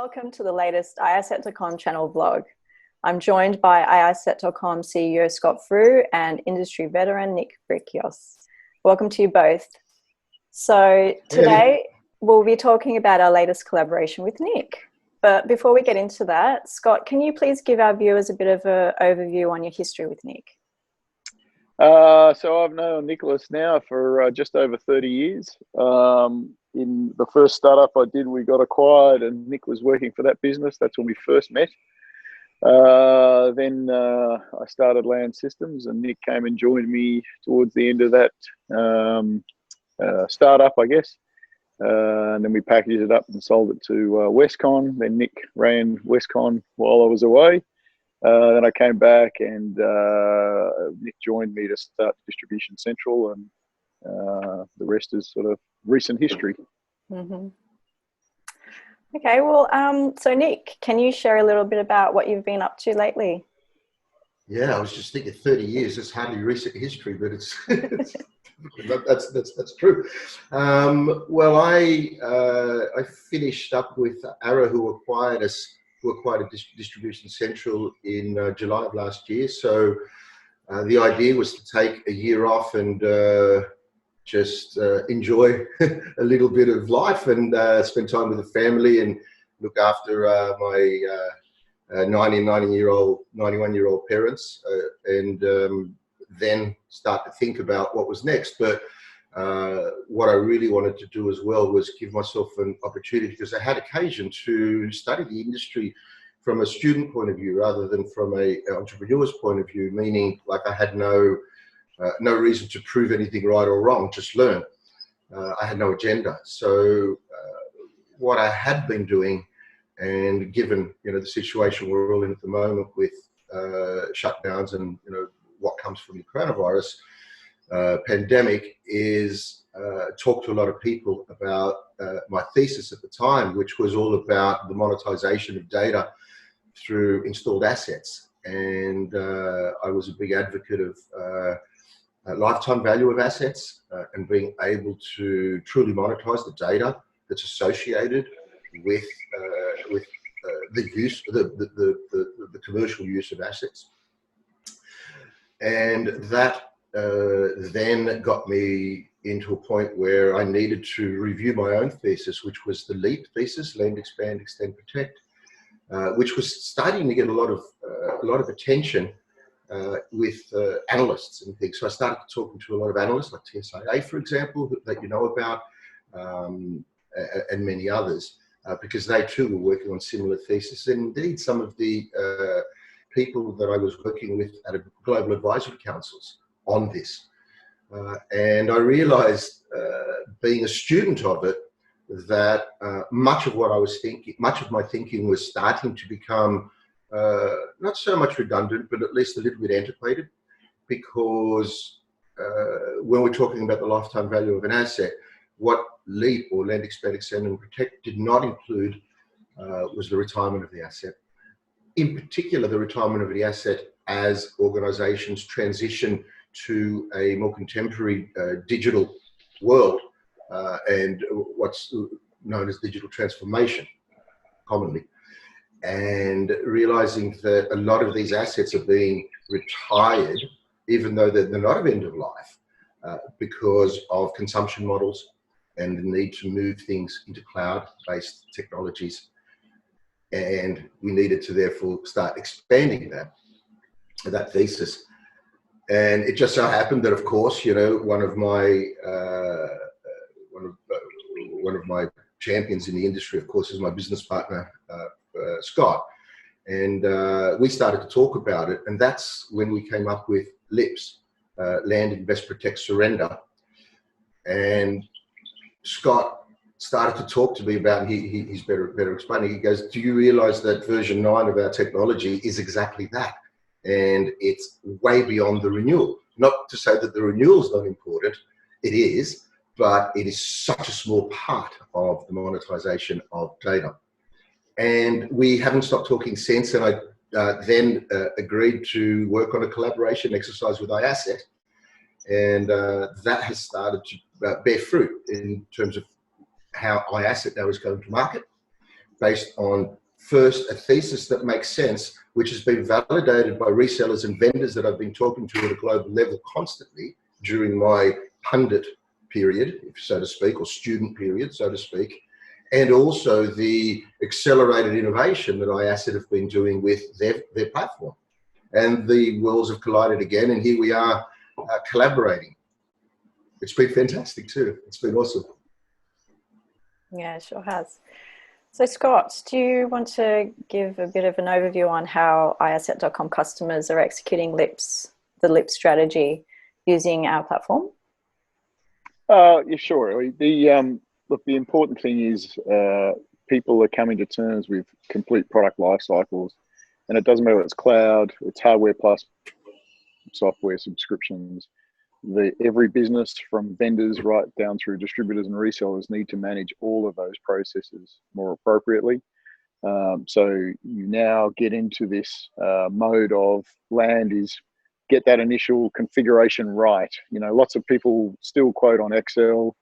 welcome to the latest iasset.com channel vlog. I'm joined by iasset.com CEO Scott Frew and industry veteran Nick Verykios. Welcome to you both. So today we'll be talking about our latest collaboration with Nick. But before we get into that, Scott, can you please give our viewers a bit of an overview on your history with Nick? So I've known Nicholas now for just over 30 years. In the first startup I did, we got acquired and Nick was working for that business. That's when we first met. Then I started Land Systems and Nick came and joined me towards the end of that startup, I guess. And then we packaged it up and sold it to Westcon. Then Nick ran Westcon while I was away. Then I came back and Nick joined me to start Distribution Central, and the rest is sort of recent history. Mm-hmm. Okay, well, so Nick, can you share a little bit about what you've been up to lately? Yeah, I was just thinking 30 years, that's hardly recent history, but it's that's true. Well, I finished up with Arrow, who acquired Distribution Central in July of last year. So the idea was to take a year off and just enjoy a little bit of life and spend time with the family and look after my 91-year-old parents, and then start to think about what was next. But what I really wanted to do as well was give myself an opportunity, because I had occasion to study the industry from a student point of view rather than from an entrepreneur's point of view, meaning like I had no reason to prove anything right or wrong, just learn. I had no agenda. So what I had been doing, and given the situation we're all in at the moment with shutdowns and what comes from the coronavirus pandemic, is talk to a lot of people about my thesis at the time, which was all about the monetization of data through installed assets. And I was a big advocate of lifetime value of assets and being able to truly monetize the data that's associated with the use, the commercial use of assets. And that then got me into a point where I needed to review my own thesis, which was the L.I.P. thesis, Land, Expand, Extend, Protect, which was starting to get a lot of attention with analysts and things. So I started talking to a lot of analysts, like TSIA, for example, that you know about, and many others, because they too were working on similar theses. And indeed, some of the people that I was working with at a global advisory councils on this. And I realized, being a student of it, that much of my thinking was starting to become not so much redundant, but at least a little bit antiquated, because when we're talking about the lifetime value of an asset, what L.I.P. or Land, Expand, Extend and Protect did not include was the retirement of the asset. In particular, the retirement of the asset as organizations transition to a more contemporary digital world and what's known as digital transformation commonly. And realizing that a lot of these assets are being retired, even though they're not of end of life, because of consumption models and the need to move things into cloud-based technologies. And we needed to therefore start expanding that thesis. And it just so happened that, of course, one of my champions in the industry, of course, is my business partner, Scott. And we started to talk about it. And that's when we came up with L.I.P.S, Land, Invest, Protect, Surrender. And Scott started to talk to me about, he's better explaining. He goes, do you realize that version 9 of our technology is exactly that? And it's way beyond the renewal. Not to say that the renewal is not important, it is, but it is such a small part of the monetization of data. And we haven't stopped talking since, and I then agreed to work on a collaboration exercise with iasset. And that has started to bear fruit in terms of how iasset now is going to market. based on first a thesis that makes sense, which has been validated by resellers and vendors that I've been talking to at a global level constantly during my pundit period, so to speak, or student period, so to speak, and also the accelerated innovation that iasset have been doing with their platform. And the worlds have collided again, and here we are collaborating. It's been fantastic too. It's been awesome. Yeah, it sure has. So Scott, do you want to give a bit of an overview on how iasset.com customers are executing L.I.P.S, the L.I.P.S strategy using our platform? Yeah, sure. Look, the important thing is people are coming to terms with complete product life cycles, and it doesn't matter if it's cloud, it's hardware plus software subscriptions. Every business, from vendors right down through distributors and resellers, need to manage all of those processes more appropriately. So you now get into this mode of land is get that initial configuration right. You know, lots of people still quote on Excel.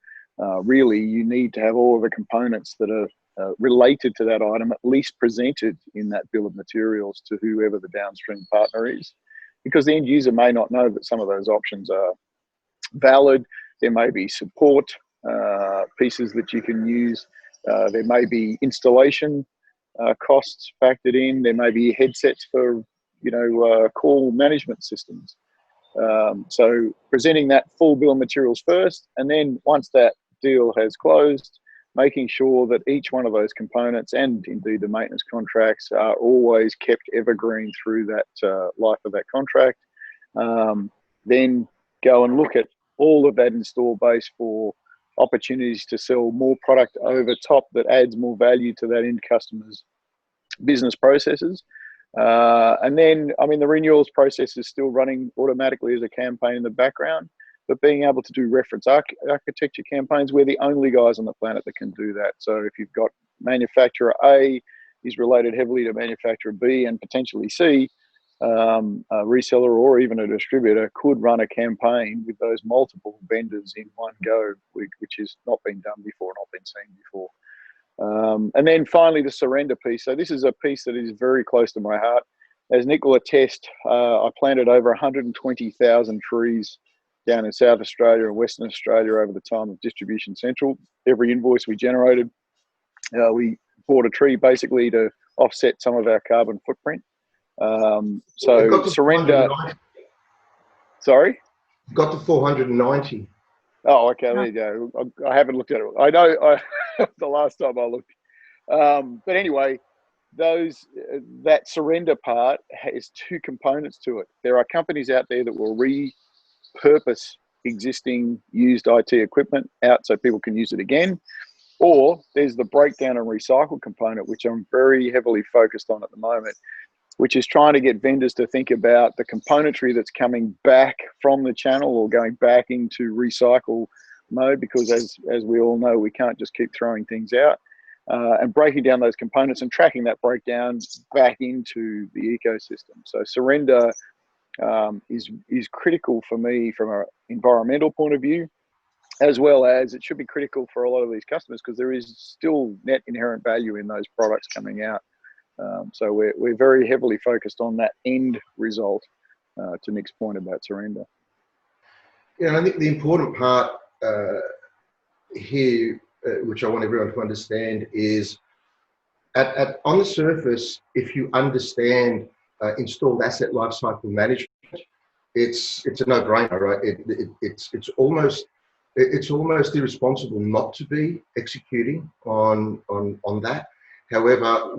Really, you need to have all of the components that are related to that item at least presented in that bill of materials to whoever the downstream partner is, because the end user may not know that some of those options are valid. There may be support pieces that you can use. There may be installation costs factored in. There may be headsets for call management systems. So presenting that full bill of materials first, and then once that deal has closed, making sure that each one of those components and indeed the maintenance contracts are always kept evergreen through that life of that contract. Then go and look at all of that install base for opportunities to sell more product over top that adds more value to that end customer's business processes. And then, I mean, the renewals process is still running automatically as a campaign in the background, but being able to do reference architecture campaigns, we're the only guys on the planet that can do that. So if you've got manufacturer A is related heavily to manufacturer B and potentially C, a reseller or even a distributor could run a campaign with those multiple vendors in one go, which has not been done before, not been seen before. And then finally, the surrender piece. So this is a piece that is very close to my heart. As Nick will attest, I planted over 120,000 trees down in South Australia and Western Australia over the time of Distribution Central. Every invoice we generated, we bought a tree basically to offset some of our carbon footprint. So surrender. Sorry? Got to 490. Oh, okay. There you go. I haven't looked at it. I know the last time I looked. But anyway, that surrender part has two components to it. There are companies out there that will repurpose existing used IT equipment out so people can use it again. Or there's the breakdown and recycle component, which I'm very heavily focused on at the moment, which is trying to get vendors to think about the componentry that's coming back from the channel or going back into recycle mode, because as we all know, we can't just keep throwing things out, and breaking down those components and tracking that breakdown back into the ecosystem. So surrender is critical for me from an environmental point of view, as well as it should be critical for a lot of these customers because there is still net inherent value in those products coming out. So we're very heavily focused on that end result, to Nick's point about surrender. Yeah, I think the important part here, which I want everyone to understand, is on the surface, if you understand installed asset lifecycle management, it's a no-brainer, right? It's almost irresponsible not to be executing on that. However,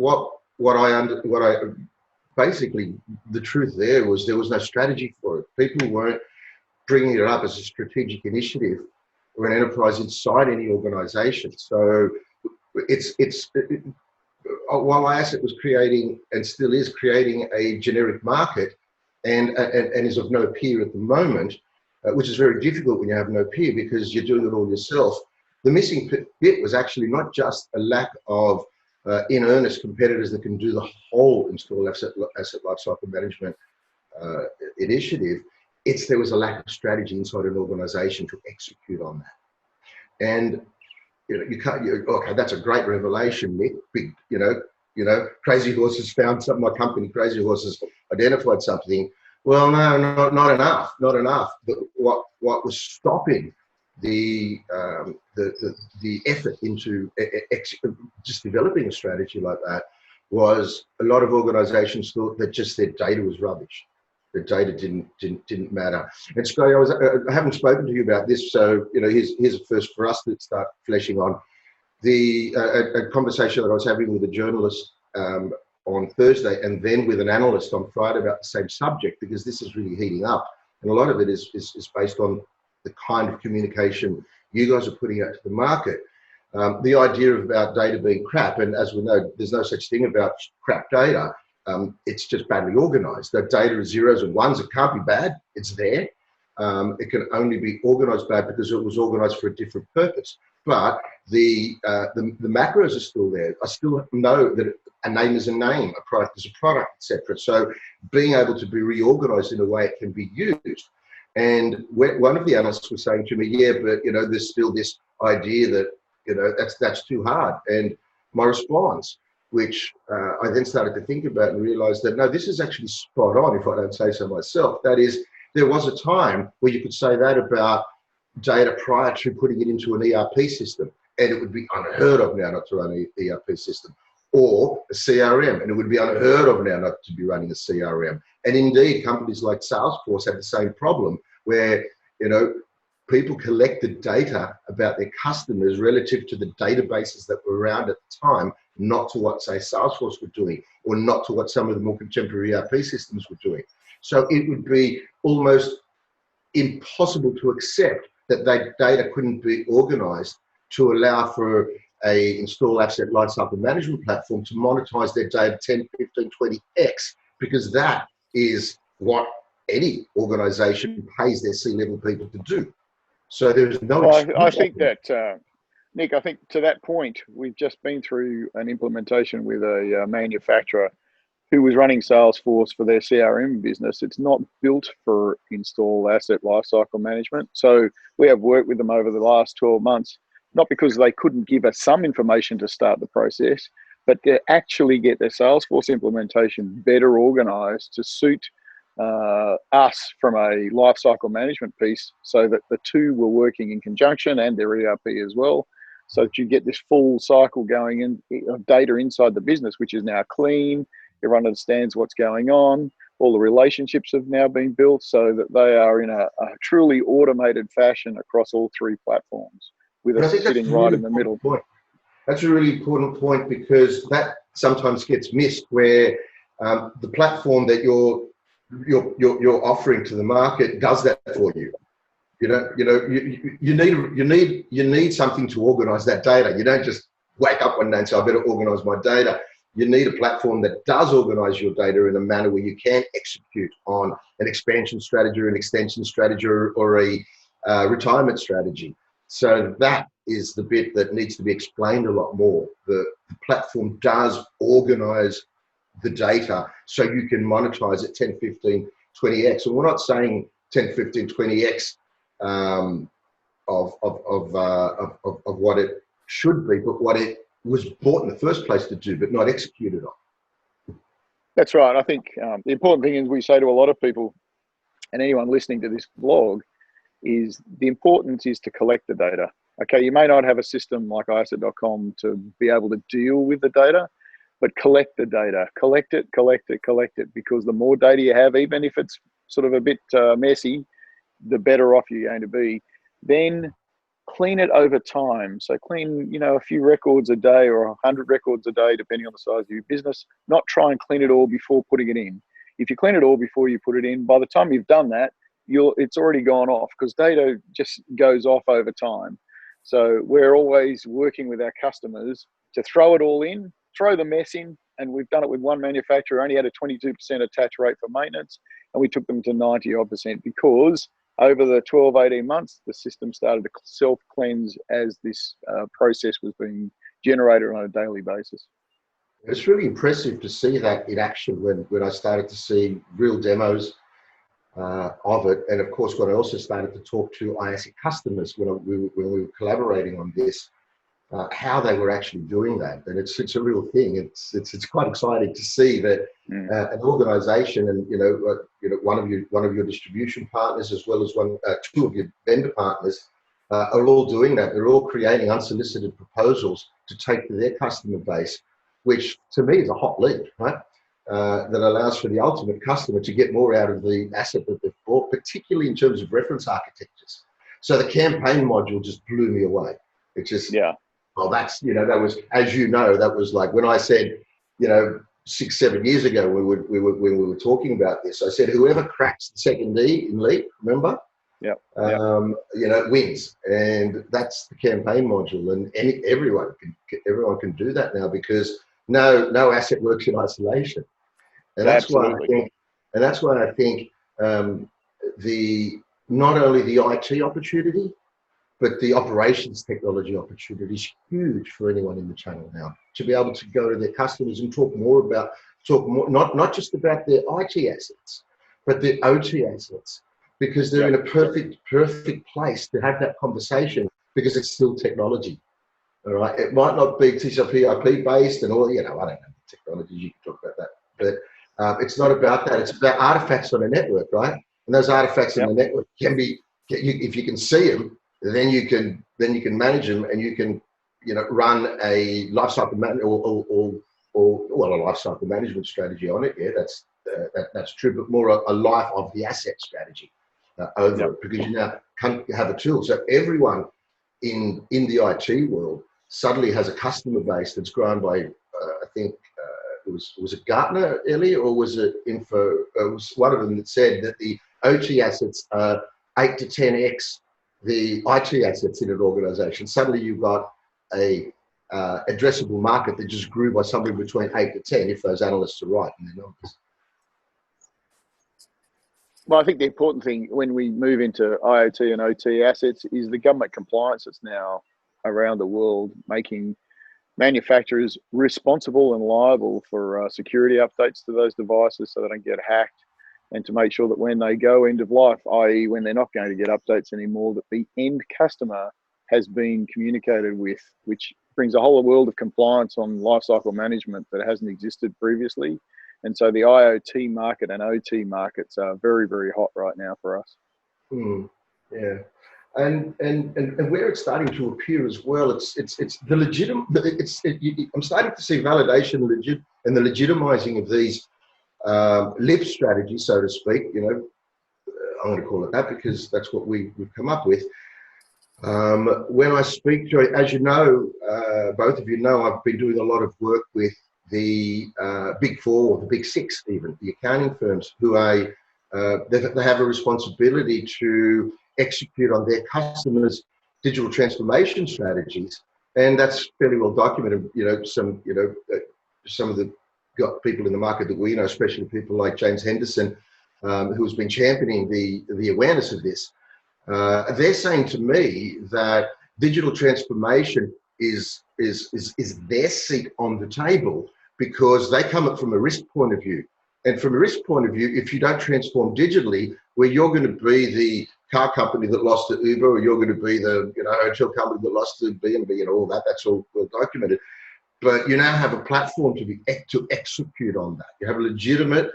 basically the truth there was no strategy for it. People weren't bringing it up as a strategic initiative or an enterprise inside any organization. So while iasset was creating and still is creating a generic market and is of no peer at the moment, which is very difficult when you have no peer because you're doing it all yourself. The missing bit was actually not just a lack of in earnest competitors that can do the whole installed asset lifecycle management initiative. There was a lack of strategy inside an organization to execute on that. And you can't. Okay, that's a great revelation, Nick. Big, Crazy Horses found something. My company, Crazy Horses, identified something. Well, no, not enough. Not enough. But what was stopping the effort into just developing a strategy like that was a lot of organisations thought that just their data was rubbish. The data didn't matter. And Scotty, I haven't spoken to you about this, so here's a first for us to start fleshing on the a conversation that I was having with a journalist on Thursday, and then with an analyst on Friday about the same subject, because this is really heating up, and a lot of it is based on the kind of communication you guys are putting out to the market. The idea about data being crap, and as we know, there's no such thing about crap data. It's just badly organized. That data is zeros and ones. It can't be bad. It's there. It can only be organized bad because it was organized for a different purpose. But the macros are still there. I still know that a name is a name, a product is a product, etc. So being able to be reorganized in a way it can be used. And one of the analysts was saying to me, yeah, but there's still this idea that that's too hard. And my response, which I then started to think about and realized that no, this is actually spot on, if I don't say so myself. That is, there was a time where you could say that about data prior to putting it into an ERP system, and it would be unheard of now not to run an ERP system, or a CRM, and it would be unheard of now not to be running a CRM. And indeed, companies like Salesforce had the same problem where, people collected data about their customers relative to the databases that were around at the time, not to what, say, Salesforce were doing, or not to what some of the more contemporary ERP systems were doing. So it would be almost impossible to accept that data couldn't be organized to allow for a install asset lifecycle management platform to monetize their data 10, 15, 20x, because that is what any organization pays their C-level people to do. So there's no... Well, I think that, Nick, I think to that point, we've just been through an implementation with a manufacturer who was running Salesforce for their CRM business. It's not built for install asset lifecycle management. So we have worked with them over the last 12 months, not because they couldn't give us some information to start the process, but to actually get their Salesforce implementation better organized to suit us from a lifecycle management piece, so that the two were working in conjunction, and their ERP as well, so that you get this full cycle going in of data inside the business, which is now clean. Everyone understands what's going on. All the relationships have now been built so that they are in a truly automated fashion across all three platforms, with us sitting right in the middle. Point. That's a really important point, because that sometimes gets missed, where the platform that you're offering to the market does that for you. You need something to organize that data. You don't just wake up one day and say, I better organize my data. You need a platform that does organize your data in a manner where you can execute on an expansion strategy, or an extension strategy, or a retirement strategy. So that is the bit that needs to be explained a lot more. The platform does organize the data so you can monetize it 10, 15, 20x. And we're not saying 10, 15, 20x of what it should be, but what it was bought in the first place to do, but not executed on. That's right. I think the important thing is, we say to a lot of people, and anyone listening to this blog, is the importance is to collect the data. Okay, you may not have a system like iasset.com to be able to deal with the data, but collect the data, collect it, because the more data you have, even if it's sort of a bit messy, the better off you're going to be. Then clean it over time. So clean, a few records a day, or 100 records a day, depending on the size of your business. Not try and clean it all before putting it in. If you clean it all before you put it in, by the time you've done that, it's already gone off, because data just goes off over time. So we're always working with our customers to throw it all in, throw the mess in, and we've done it with one manufacturer, only had a 22% attach rate for maintenance, and we took them to 90% because over the 12, 18 months, the system started to self-cleanse as this process was being generated on a daily basis. It's really impressive to see that in action when I started to see real demos of it. And of course, when I also started to talk to iasset customers when we were collaborating on this, how they were actually doing that. And it's a real thing. It's quite exciting to see that an organisation, and one of your distribution partners, as well as two of your vendor partners, are all doing that. They're all creating unsolicited proposals to take to their customer base, which to me is a hot lead, right? That allows for the ultimate customer to get more out of the asset that they've bought, particularly in terms of reference architectures. So the campaign module just blew me away. It just, well, that's, that was, as that was like when I said, 6-7 years ago, when we were talking about this, I said, whoever cracks the second D in L.I.P., remember? Wins. And that's the campaign module. And everyone can do that now, because no asset works in isolation. And that's why I think not only the IT opportunity, but the operations technology opportunity is huge for anyone in the channel now, to be able to go to their customers and talk more, not just about their IT assets, but their OT assets, because they're in a perfect place to have that conversation, because it's still technology. All right, it might not be TCP/IP based and all, I don't know technology, you can talk about that, but it's not about that. It's about artifacts on a network, right? And those artifacts on the network can be, if you can see them, then you can manage them, and you can run a lifecycle a lifecycle management strategy on it. Yeah, that's true, but more a life of the asset strategy over it, because you now have a tool. So everyone in the IT world suddenly has a customer base that's grown by I think was it Gartner, Ellie, or was it Info? It was one of them that said that the OT assets are 8 to 10x the IT assets in an organization. Suddenly you've got a addressable market that just grew by somewhere between 8 to 10 if those analysts are right in their numbers. Well, I think the important thing when we move into IoT and OT assets is the government compliance that's now around the world, making manufacturers responsible and liable for security updates to those devices so they don't get hacked, and to make sure that when they go end of life, i.e. when they're not going to get updates anymore, that the end customer has been communicated with, which brings a whole world of compliance on lifecycle management that hasn't existed previously. And so the IoT market and OT markets are very, very hot right now for us. Yeah. And where it's starting to appear as well, it's the legitimate. I'm starting to see validation and the legitimizing of these L.I.P.S strategies, so to speak. I'm going to call it that because that's what we've come up with. When I speak to, as you know, both of you know, I've been doing a lot of work with the Big Four, or the Big Six, even the accounting firms, who they have a responsibility to execute on their customers' digital transformation strategies, and that's fairly well documented. Some of the people in the market that we know, especially people like James Henderson, who's been championing the awareness of this. They're saying to me that digital transformation is their seat on the table, because they come up from a risk point of view. And from a risk point of view, if you don't transform digitally, where you're going to be the car company that lost to Uber, or you're going to be the hotel company that lost to B&B and all that, that's all well documented. But you now have a platform to execute on that. You have a legitimate,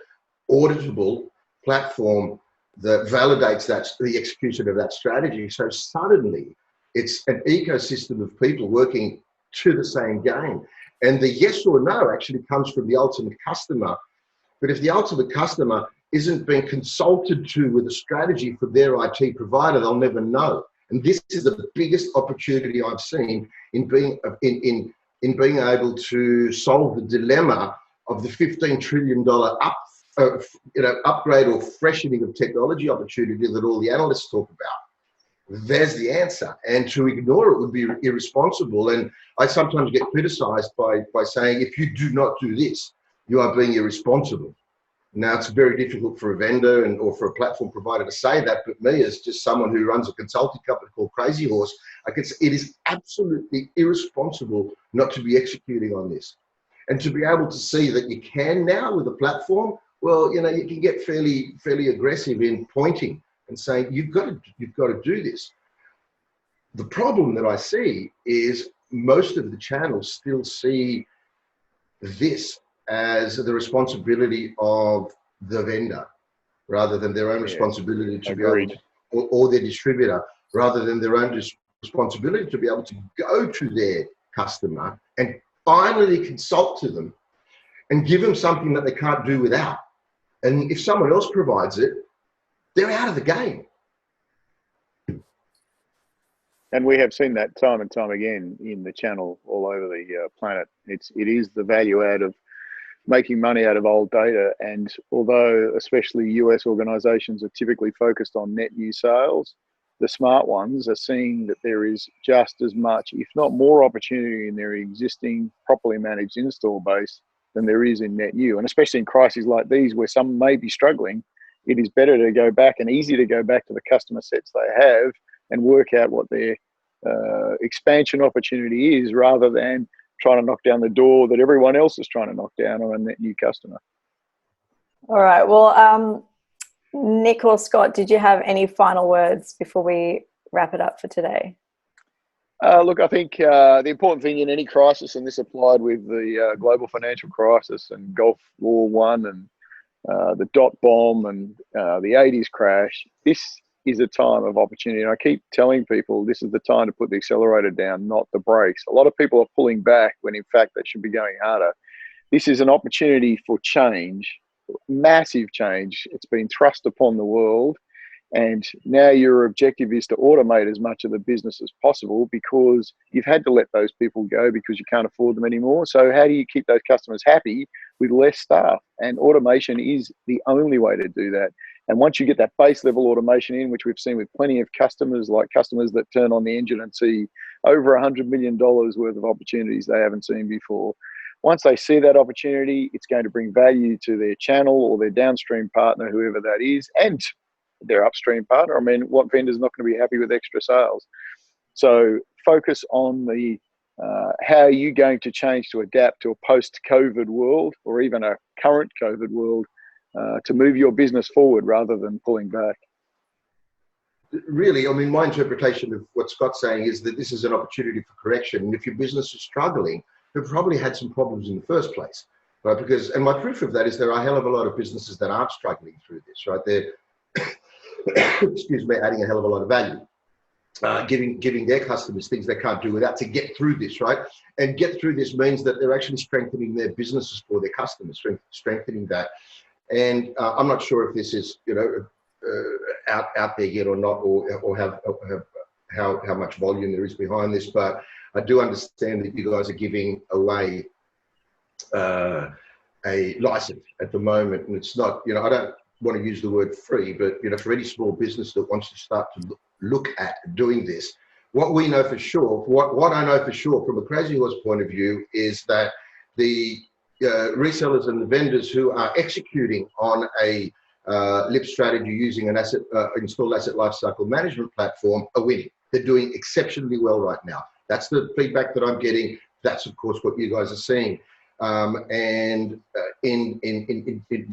auditable platform that validates the execution of that strategy. So suddenly, it's an ecosystem of people working to the same game. And the yes or no actually comes from the ultimate customer. But if the ultimate customer isn't being consulted to with a strategy for their IT provider, they'll never know. And this is the biggest opportunity I've seen in being able to solve the dilemma of the $15 trillion upgrade or freshening of technology opportunity that all the analysts talk about. There's the answer. And to ignore it would be irresponsible. And I sometimes get criticized by saying, if you do not do this, you are being irresponsible. Now, it's very difficult for a vendor or for a platform provider to say that, but me, as just someone who runs a consulting company called Crazy Horse, it is absolutely irresponsible not to be executing on this. And to be able to see that you can now with a platform, well, you can get fairly aggressive in pointing and saying, you've got to do this. The problem that I see is most of the channels still see this as the responsibility of the vendor rather than their own responsibility to be able to, or their distributor, rather than their own responsibility to be able to go to their customer and finally consult to them and give them something that they can't do without. And if someone else provides it, they're out of the game. And we have seen that time and time again in the channel all over the planet. It is the value add of making money out of old data. And although especially US organizations are typically focused on net new sales, the smart ones are seeing that there is just as much, if not more, opportunity in their existing properly managed install base than there is in net new. And especially in crises like these where some may be struggling, it is better to go back and easy to go back to the customer sets they have and work out what their expansion opportunity is, rather than trying to knock down the door that everyone else is trying to knock down on a net new customer. All right. Well, Nick or Scott, did you have any final words before we wrap it up for today? Look, I think the important thing in any crisis, and this applied with the global financial crisis and Gulf War I and the dot bomb and the 80s crash, this is a time of opportunity. And I keep telling people this is the time to put the accelerator down, not the brakes. A lot of people are pulling back when in fact they should be going harder. This is an opportunity for change, massive change. It's been thrust upon the world. And now your objective is to automate as much of the business as possible, because you've had to let those people go because you can't afford them anymore. So how do you keep those customers happy with less staff? And automation is the only way to do that. And once you get that base level automation in, which we've seen with plenty of customers, like customers that turn on the engine and see over $100 million worth of opportunities they haven't seen before. Once they see that opportunity, it's going to bring value to their channel or their downstream partner, whoever that is, and their upstream partner. I mean, what vendor's not going to be happy with extra sales? So focus on the how are you going to change to adapt to a post-COVID world, or even a current COVID world, to move your business forward rather than pulling back. Really, I mean, my interpretation of what Scott's saying is that this is an opportunity for correction. And if your business is struggling, you've probably had some problems in the first place, right? Because, and my proof of that is there are a hell of a lot of businesses that aren't struggling through this, right? They're, excuse me, adding a hell of a lot of value, giving their customers things they can't do without to get through this, right? And get through this means that they're actually strengthening their businesses for their customers, strengthening that. And I'm not sure if this is, you know, out there yet or not, or how much volume there is behind this, but I do understand that you guys are giving away a license at the moment, and it's not, you know, I don't want to use the word free, but, you know, for any small business that wants to start to look at doing this, what we know for sure, what I know for sure from a Crazy Horse point of view, is that the resellers and the vendors who are executing on a L.I.P.S strategy using an installed asset lifecycle management platform are winning. They're doing exceptionally well right now. That's the feedback that I'm getting. That's of course what you guys are seeing. And in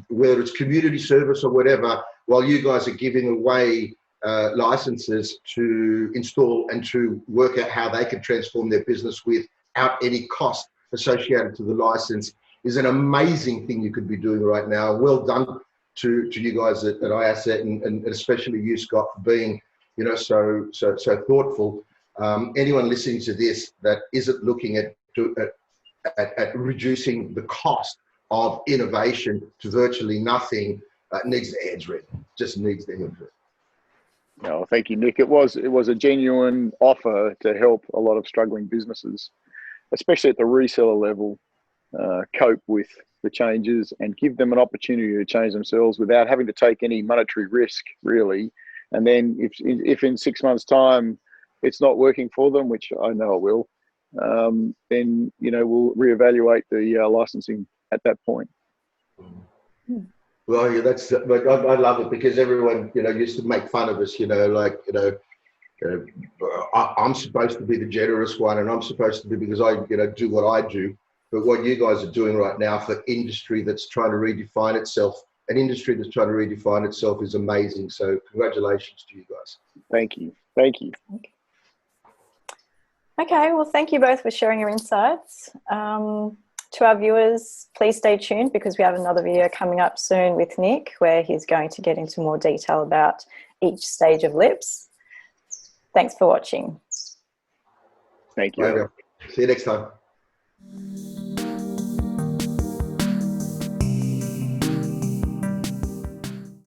whether it's community service or whatever, while you guys are giving away licenses to install and to work out how they can transform their business without any cost associated to the license, is an amazing thing you could be doing right now. Well done to you guys at iasset, and especially you, Scott, for being, you know, so thoughtful. Anyone listening to this that isn't looking at reducing the cost of innovation to virtually nothing needs their heads read. Just needs their heads read. No, thank you, Nick. It was a genuine offer to help a lot of struggling businesses, especially at the reseller level, cope with the changes and give them an opportunity to change themselves without having to take any monetary risk, really. And then if in 6 months' time it's not working for them, which I know it will, then, you know, we'll reevaluate the licensing at that point. Well, yeah, that's like I love it, because everyone, you know, used to make fun of us, you know, like, you know, I'm supposed to be the generous one, and I'm supposed to be, because I, you know, do what I do. But what you guys are doing right now for industry that's trying to redefine itself, an industry that's trying to redefine itself, is amazing. So congratulations to you guys. Thank you. Thank you. Okay, well, thank you both for sharing your insights. To our viewers, please stay tuned because we have another video coming up soon with Nick where he's going to get into more detail about each stage of L.I.P.S. Thanks for watching. Thank you. Bye, everyone. See you next time.